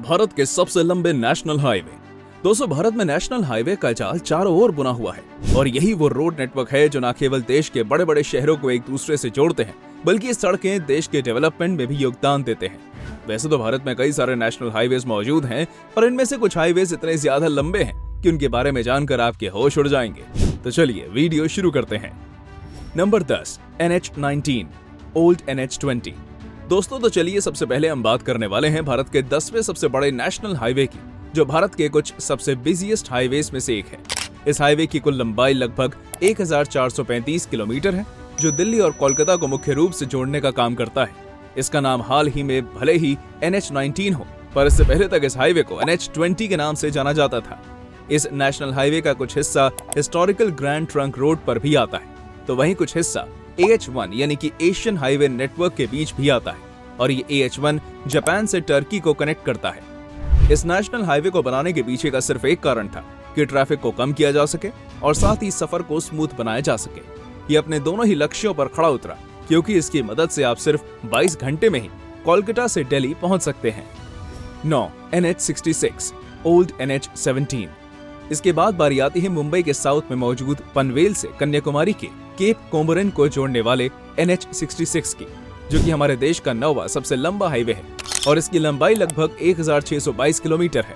भारत के सबसे लंबे नेशनल हाईवे। दोस्तों, भारत में नेशनल हाईवे का जाल चारों ओर बुना हुआ है और यही वो रोड नेटवर्क है जो न केवल देश के बड़े बड़े शहरों को एक दूसरे से जोड़ते हैं, बल्कि ये सड़कें देश के डेवलपमेंट में भी योगदान देते हैं। वैसे तो भारत में कई सारे नेशनल हाईवेज मौजूद हैं, पर इनमें से कुछ हाईवेज इतने ज्यादा लंबे हैं कि उनके बारे में जानकर आपके होश उड़ जाएंगे। तो चलिए वीडियो शुरू करते हैं। Number 10, NH19 old NH20। दोस्तों, तो चलिए सबसे पहले हम बात करने वाले हैं भारत के 10वें सबसे बड़े नेशनल हाईवे की, जो भारत के कुछ सबसे बिजिएस्ट हाईवेज में से एक है। इस हाईवे की कुल लंबाई लगभग 1435 किलोमीटर है, जो दिल्ली और कोलकाता को मुख्य रूप से जोड़ने का काम करता है। इसका नाम हाल ही में भले ही NH19 हो, पर इससे पहले तक इस हाईवे को NH20 के नाम से जाना जाता था। इस नेशनल हाईवे का कुछ हिस्सा हिस्टोरिकल ग्रैंड ट्रंक रोड पर भी आता है, तो वहीं कुछ हिस्सा AH1 यानी कि एशियन हाईवे नेटवर्क के बीच भी आता है, और ये AH1 जापान से टर्की को कनेक्ट करता है। इस नेशनल हाईवे को बनाने के पीछे का सिर्फ एक कारण था कि ट्रैफिक को कम किया जा सके और साथ ही सफर को स्मूथ बनाया जा सके। ये अपने दोनों ही लक्ष्यों पर खड़ा उतरा, क्योंकि इसकी मदद से आप सिर्फ 22 घंटे में ही कोलकाता से दिल्ली पहुंच सकते हैं। 9, NH66 ओल्ड NH17। इसके बाद बारी आती है मुंबई के साउथ में मौजूद पनवेल से कन्याकुमारी के केप कोमोरिन को जोड़ने वाले NH66 की, जो कि हमारे देश का 9वां सबसे लंबा हाईवे है और इसकी लंबाई लगभग 1622 किलोमीटर है।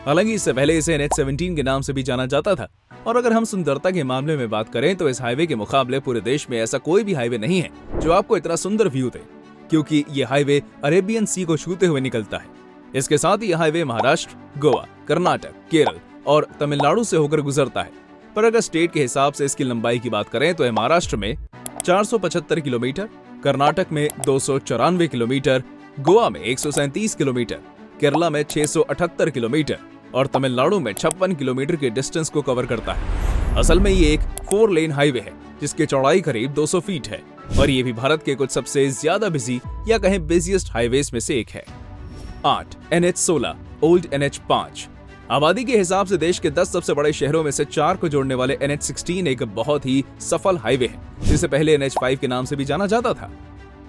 हालांकि इससे पहले इसे NH17 के नाम से भी जाना जाता था। और अगर हम सुंदरता के मामले में बात करें तो इस हाईवे के मुकाबले पूरे देश में ऐसा कोई भी हाईवे नहीं है जो आपको इतना सुंदर व्यू दे, क्योंकि ये हाईवे अरेबियन सी को छूते हुए निकलता है। इसके साथ ही यह हाईवे महाराष्ट्र, गोवा, कर्नाटक, केरल और तमिलनाडु से होकर गुजरता है। पर अगर स्टेट के हिसाब से इसकी लंबाई की बात करें तो महाराष्ट्र में 475 किलोमीटर, कर्नाटक में 294 किलोमीटर, गोवा में 137 किलोमीटर, केरला में 678 किलोमीटर और तमिलनाडु में 56 किलोमीटर के डिस्टेंस को कवर करता है। असल में ये एक 4 लेन हाईवे है जिसकी चौड़ाई करीब 200 फीट है और ये भी भारत के कुछ सबसे ज्यादा बिजी या कहें बिजिएस्ट हाईवेज में से एक है। 8, NH16 ओल्ड NH5। आबादी के हिसाब से देश के 10 सबसे बड़े शहरों में से 4 को जोड़ने वाले NH16 एक बहुत ही सफल हाईवे है, जिसे पहले NH5 के नाम से भी जाना जाता था।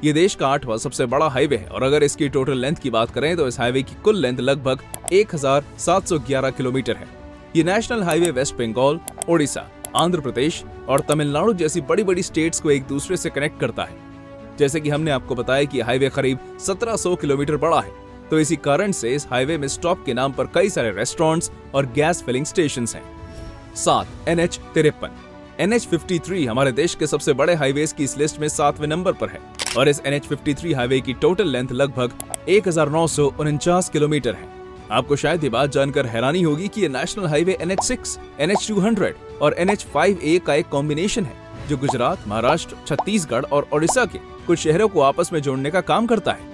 ये देश का 8वां सबसे बड़ा हाईवे है और अगर इसकी टोटल लेंथ की बात करें तो इस हाईवे की कुल लेंथ लगभग 1711 किलोमीटर है। ये नेशनल हाईवे वेस्ट बंगाल, ओडिशा, आंध्र प्रदेश और तमिलनाडु जैसी बड़ी बड़ी स्टेट्स को एक दूसरे से कनेक्ट करता है। जैसे कि हमने आपको बताया कि हाईवे करीब 1700 किलोमीटर बड़ा है, तो इसी कारण से इस हाईवे में स्टॉप के नाम पर कई सारे रेस्टोरेंट्स और गैस फिलिंग स्टेशंस हैं। 7, NH53। NH53 हमारे देश के सबसे बड़े हाईवेज की इस लिस्ट में 7वें नंबर पर है और इस NH53 हाईवे की टोटल लेंथ लगभग 1949 किलोमीटर है। आपको शायद ये बात जानकर हैरानी होगी कि ये नेशनल हाईवे NH6, NH200 और NH5A का एक कॉम्बिनेशन है, जो गुजरात, महाराष्ट्र, छत्तीसगढ़ और ओडिशा के कुछ शहरों को आपस में जोड़ने का काम करता है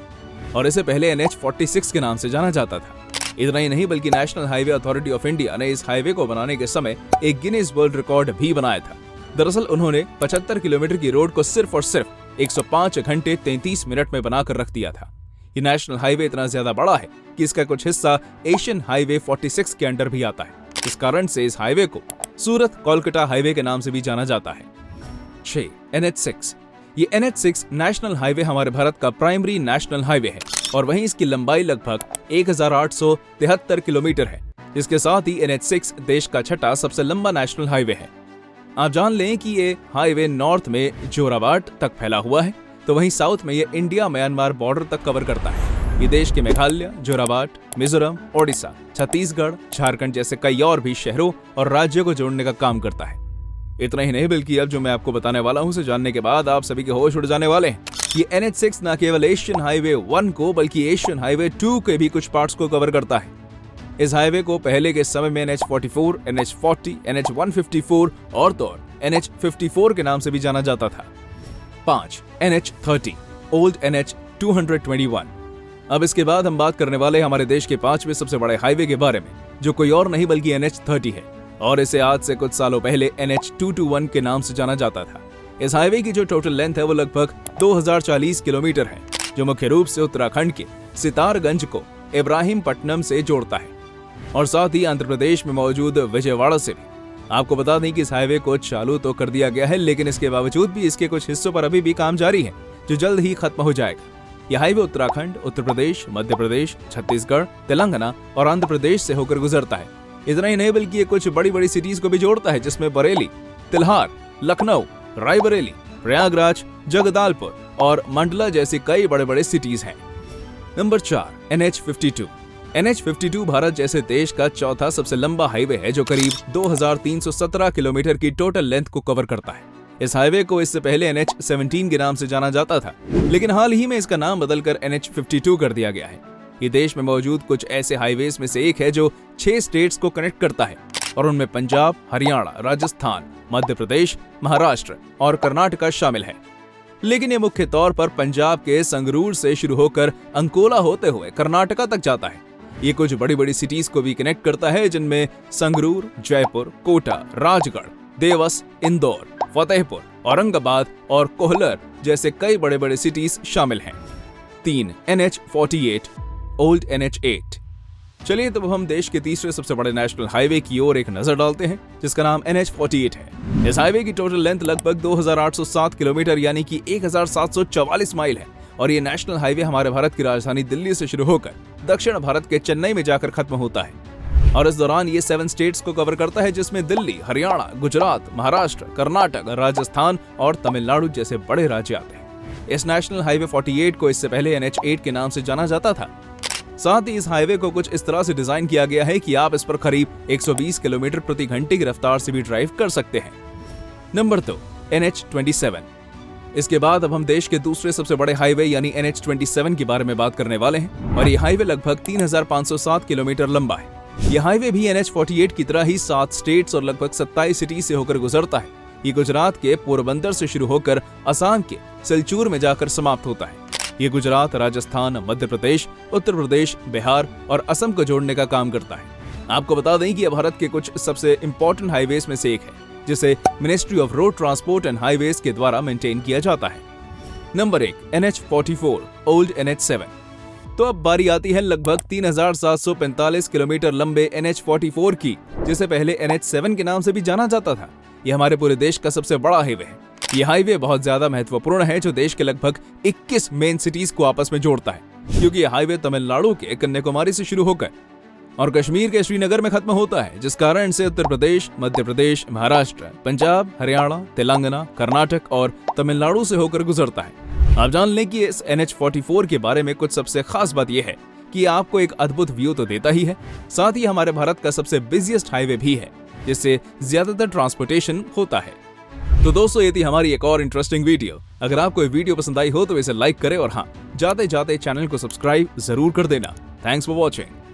और इसे पहले NH46 के नाम से जाना जाता था। इतना ही नहीं बल्कि national highway authority of India ने इस हाईवे को बनाने के समय एक गिनीज वर्ल्ड रिकॉर्ड भी बनाया था। दरअसल उन्होंने 75 किलोमीटर की रोड को सिर्फ और सिर्फ 105 घंटे 33 मिनट में बनाकर रख दिया था। ये नेशनल हाईवे इतना ज्यादा बड़ा है कि इसका कुछ हिस्सा एशियन हाईवे 46 के अंडर भी आता है। इस कारण से इस हाईवे को सूरत कोलकाता हाईवे के नाम से भी जाना जाता है। 6, NH6। ये NH6 नेशनल हाईवे हमारे भारत का प्राइमरी नेशनल हाईवे है और वहीं इसकी लंबाई लगभग 1873 किलोमीटर है। इसके साथ ही NH6 देश का 6वां सबसे लंबा नेशनल हाईवे है। आप जान लें कि ये हाईवे नॉर्थ में जोराबाट तक फैला हुआ है, तो वहीं साउथ में ये इंडिया म्यांमार बॉर्डर तक कवर करता है। ये देश के मेघालय, जोराबाट, मिजोरम, ओडिशा, छत्तीसगढ़, झारखंड जैसे कई और भी शहरों और राज्यों को जोड़ने का काम करता है। इतना ही नहीं बल्कि अब जो मैं आपको बताने वाला हूं, उसे जानने के बाद आप सभी के होश उड़ जाने वाले हैं। ये NH6 न केवल एशियन हाईवे 1 को बल्कि एशियन हाईवे 2 के भी कुछ पार्ट्स को कवर करता है। इस हाईवे को पहले के समय में NH44, NH40, NH154 और तो NH54 के नाम से भी जाना जाता था। 5, NH30 ओल्ड NH221। अब इसके बाद हम बात करने वाले हमारे देश के 5वें सबसे बड़े हाईवे के बारे में, जो कोई और नहीं बल्कि NH30 है और इसे आज से कुछ सालों पहले NH221 के नाम से जाना जाता था। इस हाईवे की जो टोटल लेंथ है वो लगभग 2040 किलोमीटर है, जो मुख्य रूप से उत्तराखंड के सितारगंज को इब्राहिमपट्टनम से जोड़ता है और साथ ही आंध्र प्रदेश में मौजूद विजयवाड़ा से भी। आपको बता दें कि इस हाईवे को चालू तो कर दिया गया है, लेकिन इसके बावजूद भी इसके कुछ हिस्सों पर अभी भी काम जारी है, जो जल्द ही खत्म हो जाएगा। यह हाईवे उत्तराखंड, उत्तर प्रदेश, मध्य प्रदेश, छत्तीसगढ़, तेलंगाना और आंध्र प्रदेश से होकर गुजरता है। इतना ही नहीं बल्कि ये कुछ बड़ी बड़ी सिटीज को भी जोड़ता है, जिसमें बरेली, तिल्हार, लखनऊ, रायबरेली, प्रयागराज, जगदलपुर और मंडला जैसी कई बड़े बड़े सिटीज हैं। Number 4, NH52। NH52 भारत जैसे देश का चौथा सबसे लंबा हाईवे है, जो करीब 2317 किलोमीटर की टोटल लेंथ को कवर करता है। इस हाईवे को इससे पहले NH17 के नाम से जाना जाता था, लेकिन हाल ही में इसका नाम बदलकर NH52 कर दिया गया है। ये देश में मौजूद कुछ ऐसे हाईवेज में से एक है जो 6 स्टेट्स को कनेक्ट करता है, और उनमें पंजाब, हरियाणा, राजस्थान, मध्य प्रदेश, महाराष्ट्र और कर्नाटक शामिल है। लेकिन ये मुख्य तौर पर पंजाब के संगरूर से शुरू होकर अंकोला होते हुए कर्नाटक तक जाता है। ये कुछ बड़ी बड़ी सिटीज को भी कनेक्ट करता है, जिनमें संगरूर, जयपुर, कोटा, राजगढ़, देवस, इंदौर, फतेहपुर, औरंगाबाद और कोहलर जैसे कई बड़े बड़े सिटीज शामिल हैं। 3, NH48, ओल्ड NH8। चलिए तब हम देश के तीसरे सबसे बड़े नेशनल हाईवे की ओर एक नजर डालते हैं, जिसका नाम NH48 है। इस हाईवे की टोटल लेंथ लगभग 2807 किलोमीटर यानी कि 1744 माइल है, और ये नेशनल हाईवे हमारे भारत की राजधानी दिल्ली से शुरू होकर दक्षिण भारत के चेन्नई में जाकर खत्म होता है। और इस दौरान ये 7 स्टेट्स को कवर करता है, जिसमें दिल्ली, हरियाणा, गुजरात, महाराष्ट्र, कर्नाटक, राजस्थान और तमिलनाडु जैसे बड़े राज्य आते हैं। इस नेशनल हाईवे 48 को इससे पहले NH8 के नाम से जाना जाता था। साथ ही इस हाईवे को कुछ इस तरह से डिजाइन किया गया है कि आप इस पर करीब 120 किलोमीटर प्रति घंटे की रफ्तार से भी ड्राइव कर सकते हैं। Number 2, NH27। इसके बाद अब हम देश के दूसरे सबसे बड़े हाईवे यानी NH27 के बारे में बात करने वाले हैं, और ये हाईवे लगभग 3507 किलोमीटर लंबा है। यह हाईवे भी NH48 की तरह ही 7 स्टेट्स और लगभग 27 सिटी से होकर गुजरता है। ये गुजरात के पोरबंदर से शुरू होकर असम के सिलचूर में जाकर समाप्त होता है। ये गुजरात, राजस्थान, मध्य प्रदेश, उत्तर प्रदेश, बिहार और असम को जोड़ने का काम करता है। आपको बता दें कि यह भारत के कुछ सबसे इंपॉर्टेंट हाईवेज में से एक है, जिसे ministry of road transport and highways के द्वारा मेंटेन किया जाता है। Number 1, NH44, old NH7। तो अब बारी आती है लगभग 3745 किलोमीटर लंबे NH44 की, जिसे पहले NH7 के नाम से भी जाना जाता था। यह हमारे पूरे देश का सबसे बड़ा हाईवे है। यह हाईवे बहुत ज्यादा महत्वपूर्ण है, जो देश के लगभग 21 मेन सिटीज को आपस में जोड़ता है, क्योंकि यह हाईवे तमिलनाडु के कन्याकुमारी से शुरू होकर और कश्मीर के श्रीनगर में खत्म होता है, जिस कारण से उत्तर प्रदेश, मध्य प्रदेश, महाराष्ट्र, पंजाब, हरियाणा, तेलंगाना, कर्नाटक और तमिलनाडु से होकर गुजरता है। आप जान लें कि इस NH44 के बारे में कुछ सबसे खास बात यह है कि ये आपको एक अद्भुत व्यू तो देता ही है, साथ ही हमारे भारत का सबसे बिजिएस्ट हाईवे भी है, जिससे ज्यादातर ट्रांसपोर्टेशन होता है। तो दोस्तों, ये थी हमारी एक और इंटरेस्टिंग वीडियो। अगर आपको ये वीडियो पसंद आई हो तो इसे लाइक करें, और हाँ, जाते जाते चैनल को सब्सक्राइब जरूर कर देना। Thanks for watching.